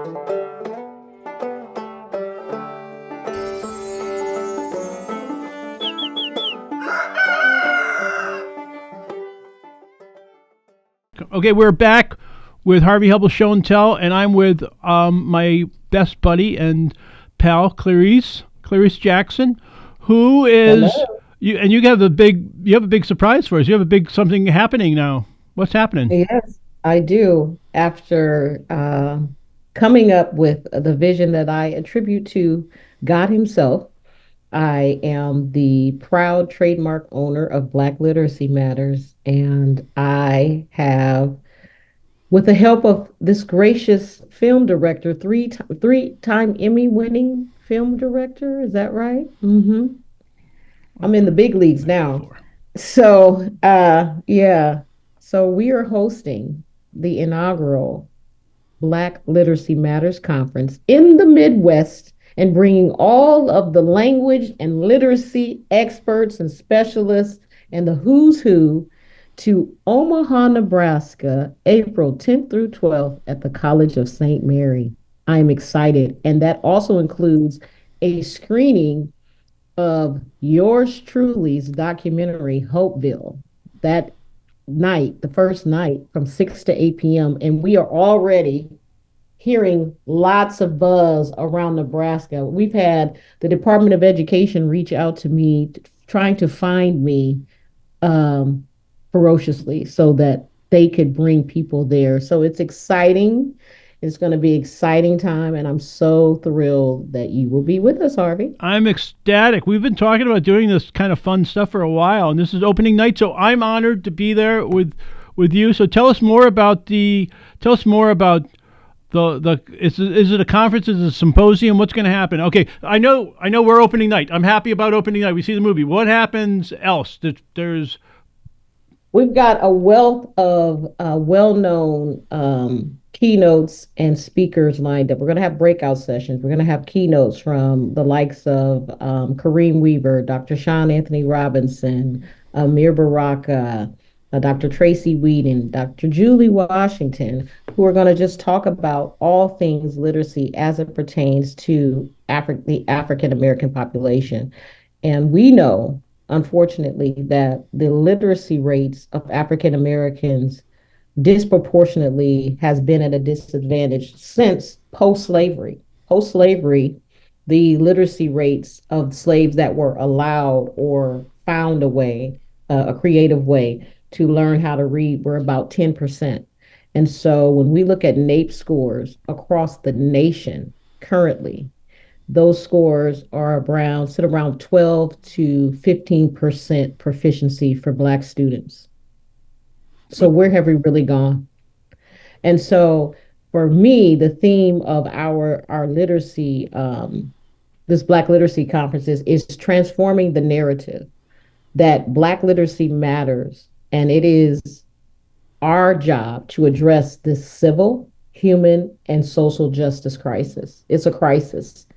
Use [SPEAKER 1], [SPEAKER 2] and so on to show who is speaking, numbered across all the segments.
[SPEAKER 1] Okay, we're back with Harvey Hubbell Show and Tell, and I'm with my best buddy and pal, Clarice Jackson, who is
[SPEAKER 2] Hello.
[SPEAKER 1] you. And you have a big surprise for us. You have a big something happening now. What's happening?
[SPEAKER 2] Yes, I do. After coming up with the vision that I attribute to God Himself, I am the proud trademark owner of Black Literacy Matters, and I have, with the help of this gracious film director, three-time Emmy-winning film director, is that right? I'm in the big leagues
[SPEAKER 1] Mentioned
[SPEAKER 2] now.
[SPEAKER 1] before.
[SPEAKER 2] So, yeah. So we are hosting the inaugural Black Literacy Matters Conference in the Midwest and bringing all of the language and literacy experts and specialists and the who's who to Omaha, Nebraska, April 10th through 12th at the College of St. Mary. I'm excited. And that also includes a screening of yours truly's documentary, Hopeville, that night, the first night from 6 to 8 p.m. And we are already hearing lots of buzz around Nebraska. We've had the Department of Education reach out to me, trying to find me um, ferociously so that they could bring people there. So it's exciting. It's going to be an exciting time, and I'm so thrilled that you will be with us, Harvey.
[SPEAKER 1] I'm ecstatic. We've been talking about doing this kind of fun stuff for a while, and this is opening night, so I'm honored to be there with you. So tell us more about the is it a conference? Is it a symposium? What's going to happen? Okay, I know we're opening night. I'm happy about opening night. We see the movie. What happens else? There's
[SPEAKER 2] We've got a wealth of well-known keynotes and speakers lined up. We're going to have breakout sessions. We're going to have keynotes from the likes of Kareem Weaver, Dr. Sean Anthony Robinson, Amir Baraka, Dr. Tracy Whedon, Dr. Julie Washington, who are going to just talk about all things literacy as it pertains to the African American population. And we know, unfortunately, that the literacy rates of African Americans disproportionately has been at a disadvantage since post-slavery. Post-slavery, the literacy rates of slaves that were allowed or found a way, a creative way to learn how to read were about 10%. And so when we look at NAEP scores across the nation currently, those scores sit around 12 to 15% proficiency for Black students. So where have we really gone? And so for me, the theme of our literacy, this Black Literacy Conference is transforming the narrative that Black literacy matters. And it is our job to address this civil, human, and social justice crisis. It's a crisis,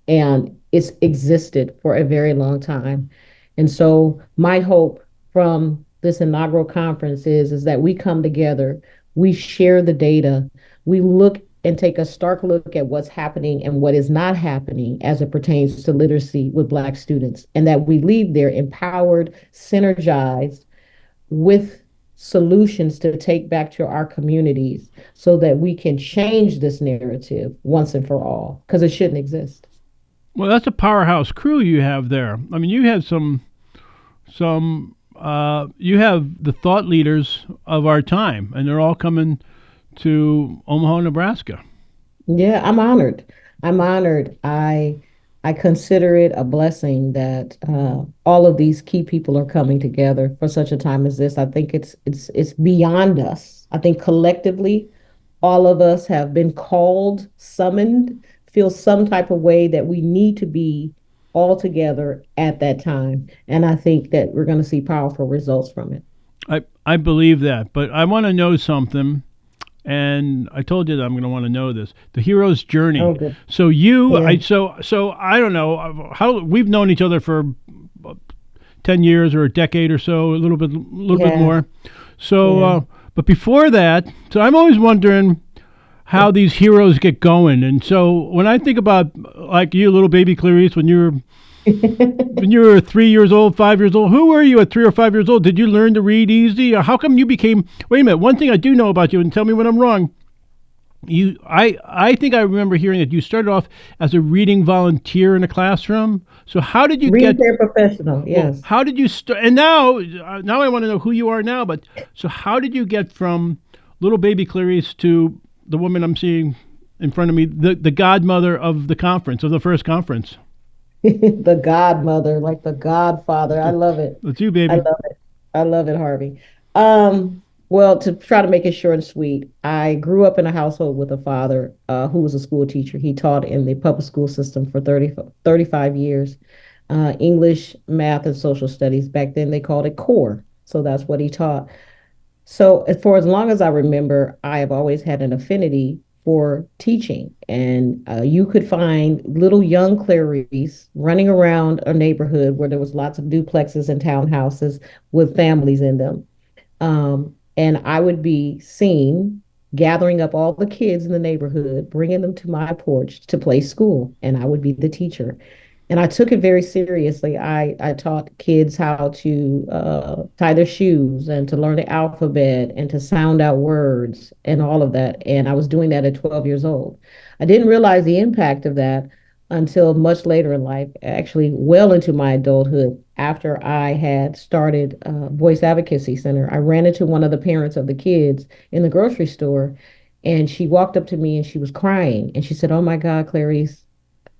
[SPEAKER 2] and it's existed for a very long time. And so my hope from this inaugural conference is that we come together, we share the data, we look and take a stark look at what's happening and what is not happening as it pertains to literacy with Black students, and that we leave there empowered, synergized with solutions to take back to our communities so that we can change this narrative once and for all, because it shouldn't exist.
[SPEAKER 1] well, that's a powerhouse crew you have there. I mean, you have some you have the thought leaders of our time, and they're all coming to Omaha, Nebraska.
[SPEAKER 2] Yeah, I'm honored. I'm honored. I consider it a blessing that all of these key people are coming together for such a time as this. I think it's beyond us. I think collectively, all of us have been called, summoned, feel some type of way that we need to be all together at that time. And I think that we're going to see powerful results from it.
[SPEAKER 1] I believe that, but I want to know something, and I told you that I'm going to want to know this: the hero's
[SPEAKER 2] Oh,
[SPEAKER 1] journey.
[SPEAKER 2] good.
[SPEAKER 1] So you,
[SPEAKER 2] Yeah.
[SPEAKER 1] so I don't know how we've known each other for 10 years or a decade or so, a little bit
[SPEAKER 2] Yeah.
[SPEAKER 1] more. So,
[SPEAKER 2] Yeah.
[SPEAKER 1] but before that, so I'm always wondering how these heroes get going. And so when I think about like you, little baby Clarice, when you were 3 years old, 5 years old, who were you at 3 or 5 years old? Did you learn to read easy? Or how come you became? Wait a minute. One thing I do know about you, and tell me when I'm wrong. I think I remember hearing that you started off as a reading volunteer in a classroom. So how did you
[SPEAKER 2] Reading
[SPEAKER 1] get?
[SPEAKER 2] paraprofessional,
[SPEAKER 1] Well,
[SPEAKER 2] yes.
[SPEAKER 1] how did you start? And now I want to know who you are now. But so how did you get from little baby Clarice to the woman I'm seeing in front of me, the godmother of the conference, of the first conference?
[SPEAKER 2] The godmother, like the godfather. I love it.
[SPEAKER 1] That's you,
[SPEAKER 2] I
[SPEAKER 1] baby.
[SPEAKER 2] love it. I love it, Harvey. Well, to try to make it short and sweet, I grew up in a household with a father who was a school teacher. He taught in the public school system for 35 years, English, math, and social studies. Back then, they called it core. So that's what he taught. So, for as long as I remember, I have always had an affinity for teaching. And you could find little young Clarice running around a neighborhood where there was lots of duplexes and townhouses with families in them. And I would be seen gathering up all the kids in the neighborhood, bringing them to my porch to play school, and I would be the teacher. And I took it very seriously. I taught kids how to tie their shoes and to learn the alphabet and to sound out words and all of that. And I was doing that at 12 years old. I didn't realize the impact of that until much later in life, actually, well into my adulthood, after I had started Voice Advocacy Center. I ran into one of the parents of the kids in the grocery store, and she walked up to me and she was crying. And she said, "Oh my God, Clarice,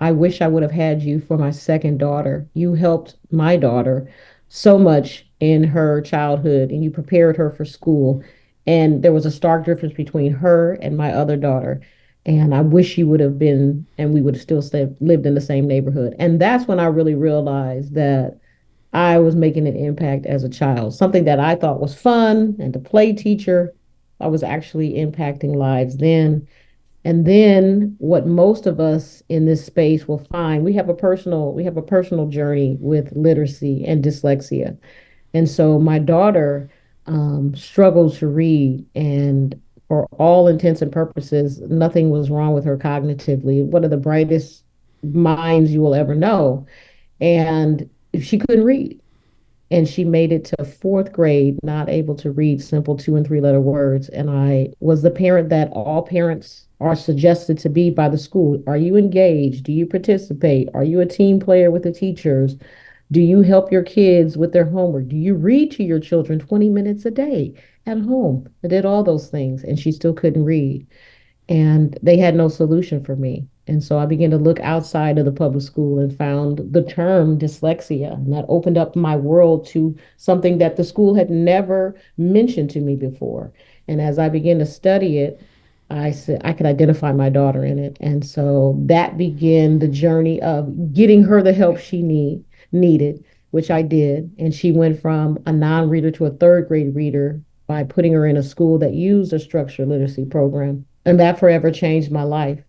[SPEAKER 2] I wish I would have had you for my second daughter. You helped my daughter so much in her childhood and you prepared her for school. And there was a stark difference between her and my other daughter. And I wish you would have been, and we would have still lived in the same neighborhood." And that's when I really realized that I was making an impact as a child, something that I thought was fun and to play teacher. I was actually impacting lives then. And then what most of us in this space will find, we have a personal journey with literacy and dyslexia. And so my daughter struggled to read, and for all intents and purposes, nothing was wrong with her cognitively. One of the brightest minds you will ever know. And she couldn't read, and she made it to fourth grade not able to read simple 2 and 3 letter words. And I was the parent that all parents are suggested to be by the school. Are you engaged? Do you participate? Are you a team player with the teachers? Do you help your kids with their homework? Do you read to your children 20 minutes a day at home? I did all those things, and she still couldn't read, and they had no solution for me. And so I began to look outside of the public school and found the term dyslexia. And that opened up my world to something that the school had never mentioned to me before. And as I began to study it, I said I could identify my daughter in it. And so that began the journey of getting her the help she needed, which I did. And she went from a non-reader to a third grade reader by putting her in a school that used a structured literacy program. And that forever changed my life.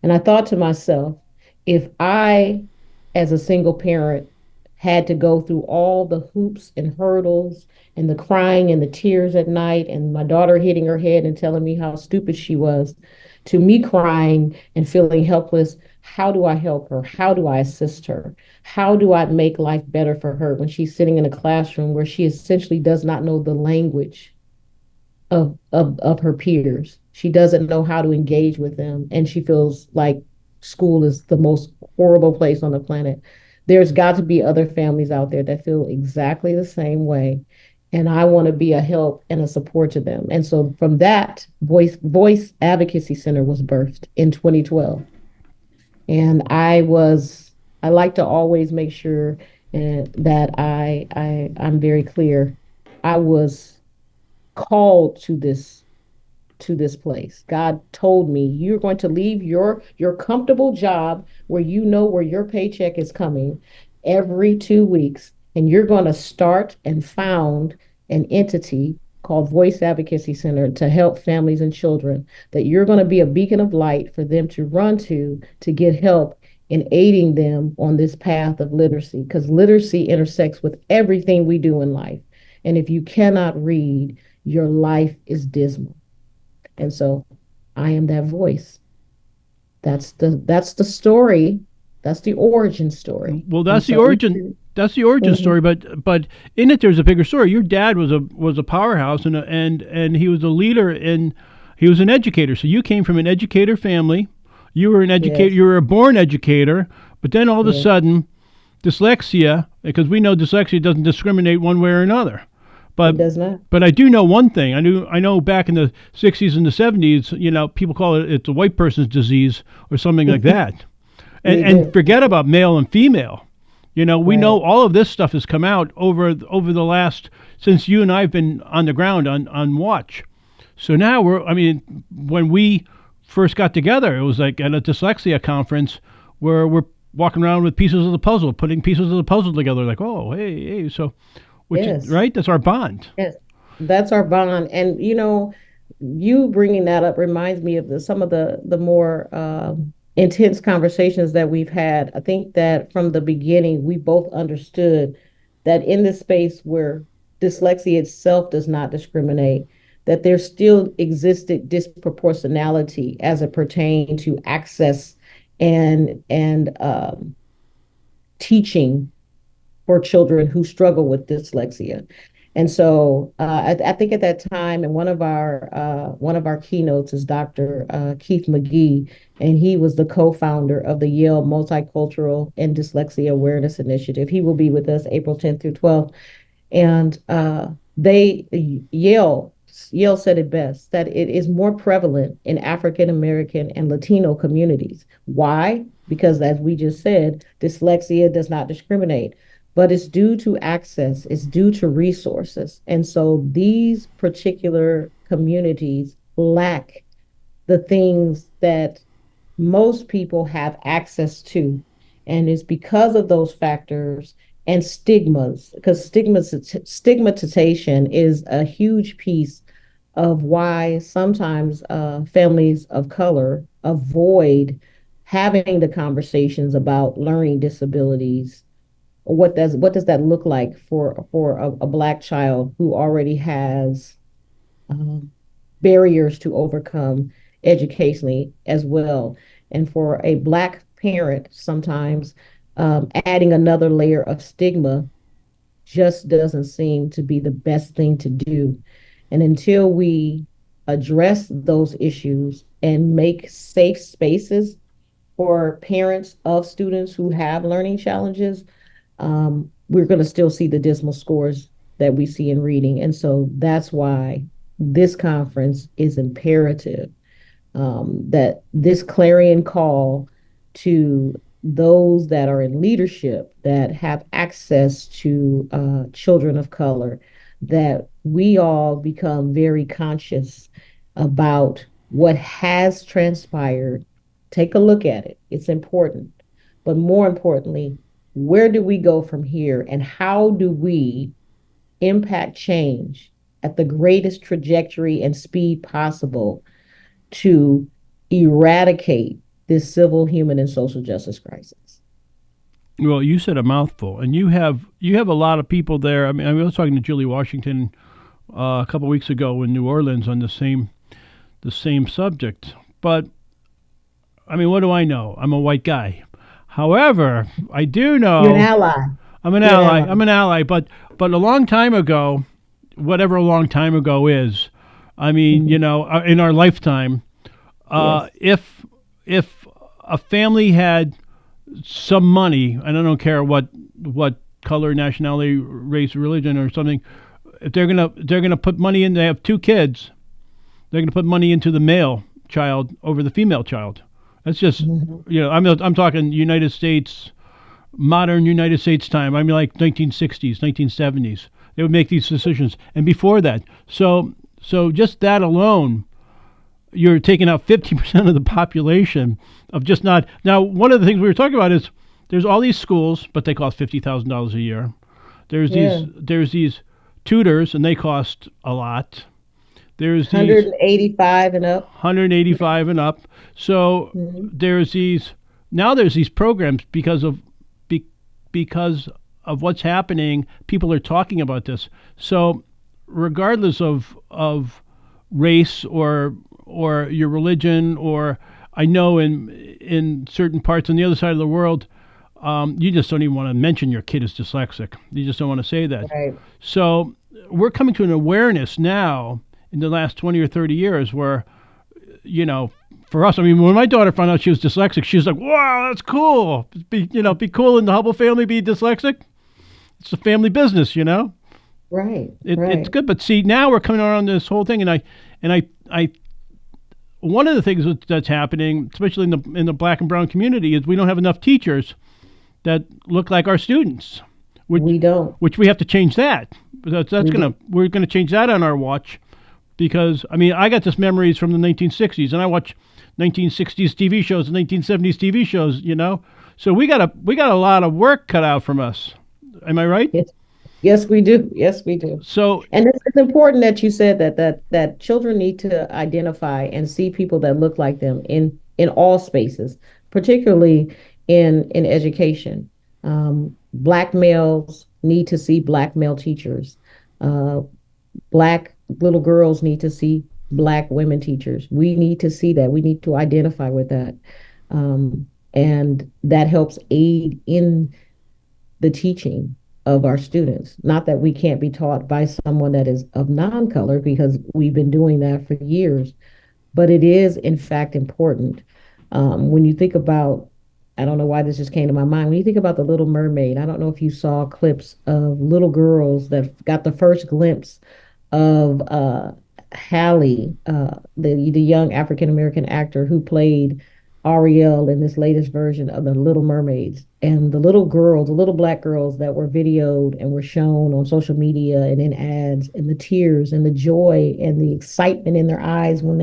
[SPEAKER 2] And I thought to myself, if I, as a single parent, had to go through all the hoops and hurdles and the crying and the tears at night, and my daughter hitting her head and telling me how stupid she was, to me crying and feeling helpless, how do I help her? How do I assist her? How do I make life better for her when she's sitting in a classroom where she essentially does not know the language of her peers? She doesn't know how to engage with them, and she feels like school is the most horrible place on the planet. There's got to be other families out there that feel exactly the same way, and I want to be a help and a support to them. And so from that, Voice Advocacy Center was birthed in 2012. And I like to always make sure that I'm very clear. I was called to this place. God told me, you're going to leave your comfortable job where you know where your paycheck is coming every 2 weeks, and you're going to start and found an entity called Voice Advocacy Center to help families and children, that you're going to be a beacon of light for them to run to get help in aiding them on this path of literacy, because literacy intersects with everything we do in life. And if you cannot read, your life is dismal. And so I am that voice. That's the story. That's the origin story.
[SPEAKER 1] Well,
[SPEAKER 2] And
[SPEAKER 1] that's the
[SPEAKER 2] so we
[SPEAKER 1] origin. That's the origin
[SPEAKER 2] Mhm.
[SPEAKER 1] story, but in it there's a bigger story. Your dad was a powerhouse and he was a leader and he was an educator. So you came from an educator family. You were an educator.
[SPEAKER 2] Yes,
[SPEAKER 1] You were a born educator, but then all of a
[SPEAKER 2] yes,
[SPEAKER 1] sudden dyslexia, because we know dyslexia doesn't discriminate one way or another. But
[SPEAKER 2] it does not.
[SPEAKER 1] but I do know one thing. I know back in the 60s and the 70s, people call it it's a white person's disease or something like that. And
[SPEAKER 2] We
[SPEAKER 1] and
[SPEAKER 2] do.
[SPEAKER 1] forget about male and female. We know
[SPEAKER 2] Right.
[SPEAKER 1] all of this stuff has come out over the last since you and I've been on the ground on watch. So now when we first got together, it was like at a dyslexia conference where we're walking around with pieces of the puzzle, putting pieces of the puzzle together, like, oh, hey, hey. So, which is
[SPEAKER 2] Yes.
[SPEAKER 1] right? That's our bond.
[SPEAKER 2] Yes. That's our bond. And you bringing that up reminds me of some of the more intense conversations that we've had. I think that from the beginning, we both understood that in this space where dyslexia itself does not discriminate, that there still existed disproportionality as it pertained to access and teaching for children who struggle with dyslexia. And so I think at that time, and one of our keynotes is Dr. Keith McGee, and he was the co-founder of the Yale Multicultural and Dyslexia Awareness Initiative. He will be with us April 10th through 12th. And they Yale said it best that it is more prevalent in African American and Latino communities. Why? Because as we just said, dyslexia does not discriminate, but it's due to access, it's due to resources. And so these particular communities lack the things that most people have access to. And it's because of those factors and stigmas, because stigmatization is a huge piece of why sometimes families of color avoid having the conversations about learning disabilities. What does that look like for a Black child who already has um, barriers to overcome educationally as well. And for a Black parent, sometimes adding another layer of stigma just doesn't seem to be the best thing to do. And until we address those issues and make safe spaces for parents of students who have learning challenges, we're going to still see the dismal scores that we see in reading. And so that's why this conference is imperative, that this clarion call to those that are in leadership that have access to children of color, that we all become very conscious about what has transpired. Take a look at it. It's important. But more importantly, where do we go from here and how do we impact change at the greatest trajectory and speed possible to eradicate this civil, human, and social justice crisis?
[SPEAKER 1] Well, you said a mouthful, and you have a lot of people there. I was talking to Julie Washington a couple of weeks ago in New Orleans on the same subject. But what do I know? I'm a white guy. However, I do
[SPEAKER 2] You're an
[SPEAKER 1] know
[SPEAKER 2] ally.
[SPEAKER 1] I'm an
[SPEAKER 2] You're an
[SPEAKER 1] ally.
[SPEAKER 2] ally.
[SPEAKER 1] I'm an ally. But a long time ago, whatever a long time ago is, in our lifetime,
[SPEAKER 2] Yes.
[SPEAKER 1] if a family had some money, and I don't care what color, nationality, race, religion, or something, if they're gonna put money in, they have two kids, they're gonna put money into the male child over the female child. That's just
[SPEAKER 2] Mhm.
[SPEAKER 1] I'm talking United States, modern United States time. Like 1960s, 1970s. They would make these decisions, and before that, so just that alone, you're taking out 50% of the population of just not. Now, one of the things we were talking about is there's all these schools, but they cost $50,000 a year. There's these
[SPEAKER 2] Yeah.
[SPEAKER 1] there's these tutors, and they cost a lot. There's these
[SPEAKER 2] 185 and up.
[SPEAKER 1] 185 and up. So
[SPEAKER 2] Mhm.
[SPEAKER 1] there's these programs because of what's happening. People are talking about this. So regardless of race or your religion, or I know in certain parts on the other side of the world, you just don't even want to mention your kid is dyslexic. You just don't want to say that.
[SPEAKER 2] Right.
[SPEAKER 1] So we're coming to an awareness now in the last 20 or 30 years where, you know, for us, I mean, when my daughter found out she was dyslexic, she was like, "Wow, that's cool. Be cool in the Hubble family, be dyslexic. It's a family business, you know.
[SPEAKER 2] Right.
[SPEAKER 1] It's
[SPEAKER 2] Right.
[SPEAKER 1] good." But see, now we're coming around this whole thing, and I, one of the things that's happening, especially in the black and brown community, is we don't have enough teachers that look like our students, which
[SPEAKER 2] We don't.
[SPEAKER 1] which we have to change that. That's
[SPEAKER 2] We do.
[SPEAKER 1] gonna we're gonna change that on our watch, because I mean I got this memories from the 1960s, and I watch 1960s TV shows and 1970s TV shows, you know. So we got a lot of work cut out from us. Am I right?
[SPEAKER 2] Yes. Yes, we do. Yes, we do.
[SPEAKER 1] So
[SPEAKER 2] And it's important that you said that children need to identify and see people that look like them in all spaces, particularly in education. Black males need to see black male teachers. Uh, Black little girls need to see Black women teachers. We need to see that. We need to identify with that. And that helps aid in the teaching of our students. Not that we can't be taught by someone that is of non-color, because we've been doing that for years, but it is in fact important. When you think about, I don't know why this just came to my mind. When you think about the Little Mermaid, I don't know if you saw clips of little girls that got the first glimpse of Hallie, the young African American actor who played Ariel in this latest version of the Little Mermaids, and the little girls, the little Black girls that were videoed and were shown on social media and in ads, and the tears and the joy and the excitement in their eyes when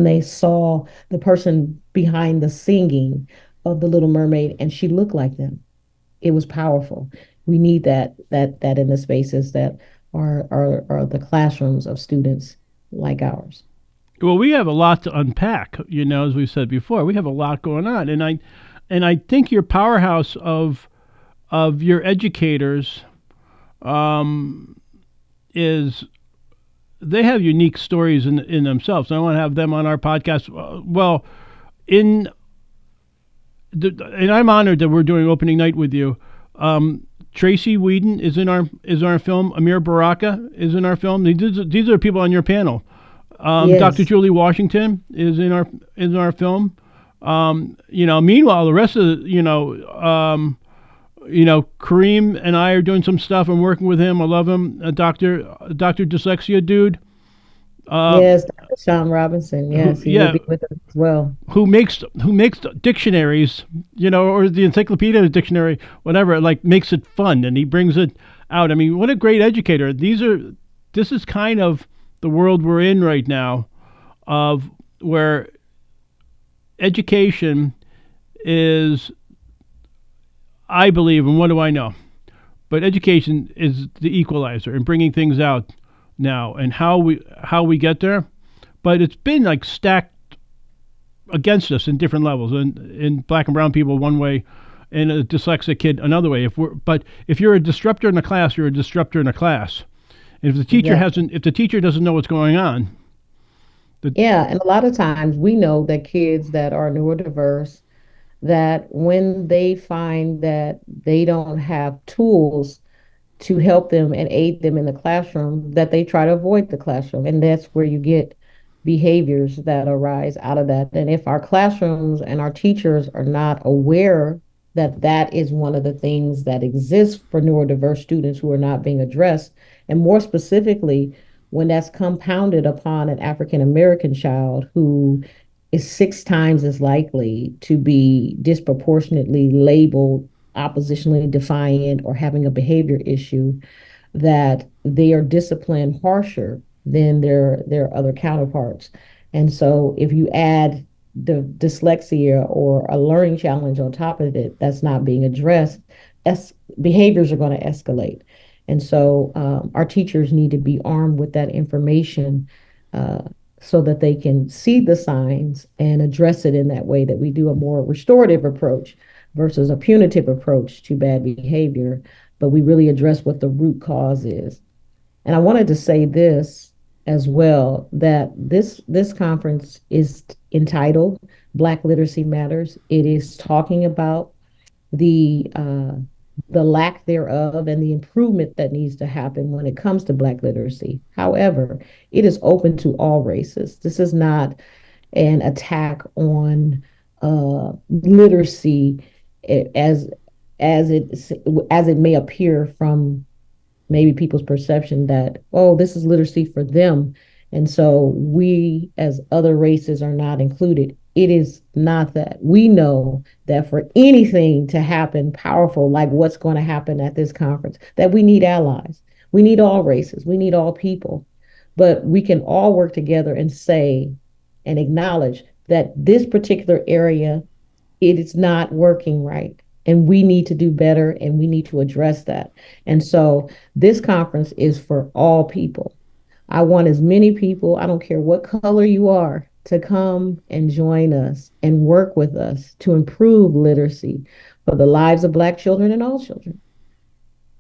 [SPEAKER 2] they saw the person behind the singing of the Little Mermaid, and she looked like them. It was powerful. We need that in the spaces that are the classrooms of students like ours.
[SPEAKER 1] well, we have a lot to unpack. You know, as we've said before, we have a lot going on, and I think your powerhouse of your educators um, is they have unique stories in themselves. I want to have them on our podcast. Well, in and I'm honored that we're doing opening night with you. Tracy Whedon is our film. Amir Baraka is in our film. These are people on your panel. Dr.
[SPEAKER 2] Yes.
[SPEAKER 1] Julie Washington is in our film. Meanwhile, the rest of Kareem and I are doing some stuff. I'm working with him. I love him. Doctor Dyslexia dude. Uh,
[SPEAKER 2] Yes, Dr. Sean Robinson.
[SPEAKER 1] who
[SPEAKER 2] Yes, he will
[SPEAKER 1] yeah
[SPEAKER 2] be with us as well.
[SPEAKER 1] who makes dictionaries, or the encyclopedia dictionary, whatever, like makes it fun, and he brings it out. I mean, what a great educator. This is kind of the world we're in right now, of where education is, I believe, and what do I know? But education is the equalizer in bringing things out now, and how we get there. But it's been like stacked against us in different levels, and in black and brown people one way, and a dyslexic kid another way. If you're a disruptor in a class, you're a disruptor in a class. And
[SPEAKER 2] Exactly.
[SPEAKER 1] if the teacher doesn't know what's going on, the
[SPEAKER 2] Yeah, and a lot of times we know that kids that are neurodiverse, that when they find that they don't have tools to help them and aid them in the classroom, that they try to avoid the classroom. And that's where you get behaviors that arise out of that. And if our classrooms and our teachers are not aware that that is one of the things that exists for neurodiverse students who are not being addressed, and more specifically, when that's compounded upon an African American child who is six times as likely to be disproportionately labeled oppositionally defiant or having a behavior issue, that they are disciplined harsher than their other counterparts. And so if you add the dyslexia or a learning challenge on top of it that's not being addressed, behaviors are going to escalate. And so our teachers need to be armed with that information, uh, so that they can see the signs and address it in that way, that we do a more restorative approach versus a punitive approach to bad behavior, but we really address what the root cause is. And I wanted to say this. as well that this conference is entitled Black Literacy Matters. It is talking about the uh, the lack thereof and the improvement that needs to happen when it comes to Black literacy. However, it is open to all races. This is not an attack on literacy as as it as it may appear from maybe people's perception that, oh, this is literacy for them. And so we as other races are not included. It is not that. We know that for anything to happen powerful, like what's going to happen at this conference, that we need allies. We need all races. We need all people. But we can all work together and say and acknowledge that this particular area, it is not working right. And we need to do better and we need to address that. And so this conference is for all people. I want as many people, I don't care what color you are, to come and join us and work with us to improve literacy for the lives of Black children and all children.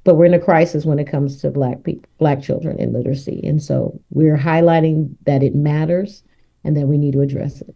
[SPEAKER 2] But we're in a crisis when it comes to Black people, Black children and literacy. And so we're highlighting that it matters and that we need to address it.